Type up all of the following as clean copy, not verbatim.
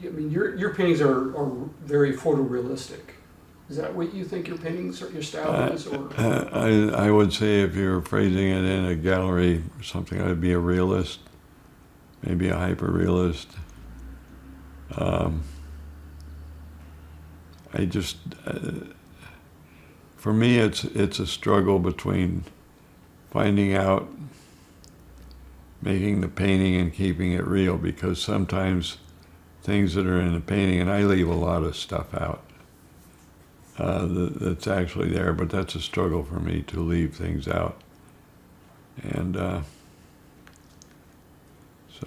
I mean, your paintings are very photorealistic. Is that what you think your paintings, your style is? Or I would say if you're phrasing it in a gallery or something, I'd be a realist, maybe a hyper-realist. I just, for me, it's a struggle between finding out, making the painting and keeping it real, because sometimes things that are in the painting, and I leave a lot of stuff out that's actually there, but that's a struggle for me to leave things out. And so,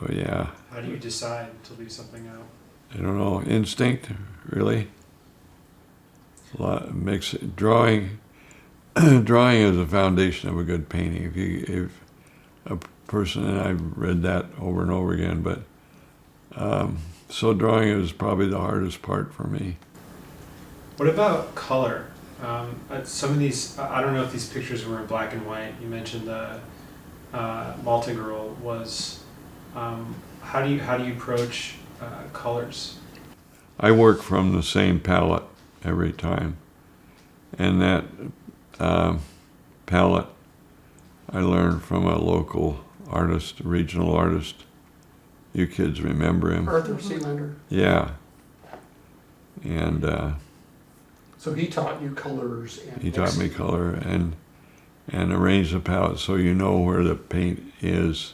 yeah. How do you decide to leave something out? I don't know, instinct, really. A lot mix drawing. Drawing is the foundation of a good painting. If a person, and I've read that over and over again, but so drawing is probably the hardest part for me. What about color? Some of these, I don't know if these pictures were in black and white. You mentioned the Malta girl was. How do you approach colors? I work from the same palette every time, and that palette I learned from a local artist, a regional artist. You kids remember him? Arthur Sealander. Yeah. And So he taught you colors. And he taught me color and arranged the palette so you know where the paint is,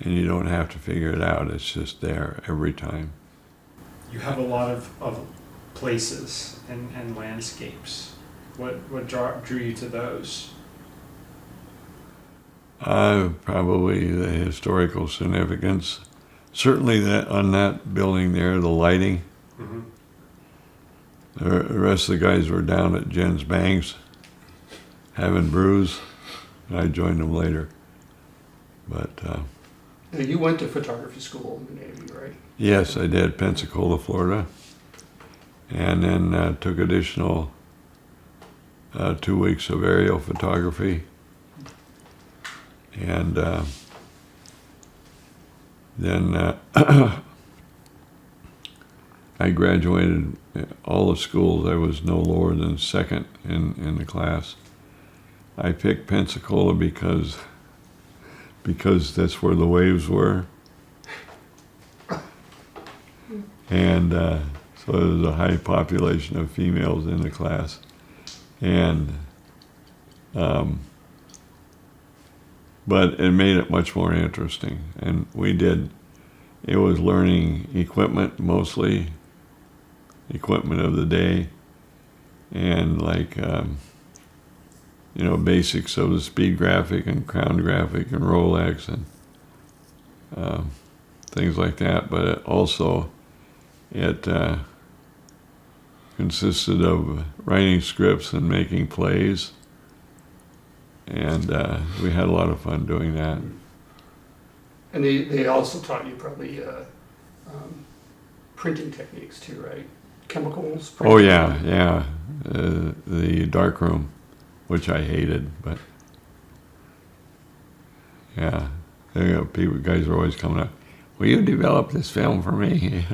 and you don't have to figure it out. It's just there every time. You have a lot of places and landscapes. What drew you to those? Probably the historical significance. Certainly that on that building there, the lighting. Mm-hmm. The rest of the guys were down at Jen's Banks having brews, and I joined them later. But Now, you went to photography school in the Navy, right? yes, I did, Pensacola, Florida, and then took additional 2 weeks of aerial photography, and then I graduated all the schools. I was no lower than second in the class. I picked Pensacola because that's where the waves were. And so there was a high population of females in the class. And but it made it much more interesting. And it was learning equipment mostly, equipment of the day, and like, basics of the speed graphic and crown graphic and Rolex and things like that. But it consisted of writing scripts and making plays. And we had a lot of fun doing that. And they also taught you probably printing techniques too, right? Chemicals. Oh printing. yeah. The darkroom, which I hated, but yeah, guys were always coming up. Will you develop this film for me?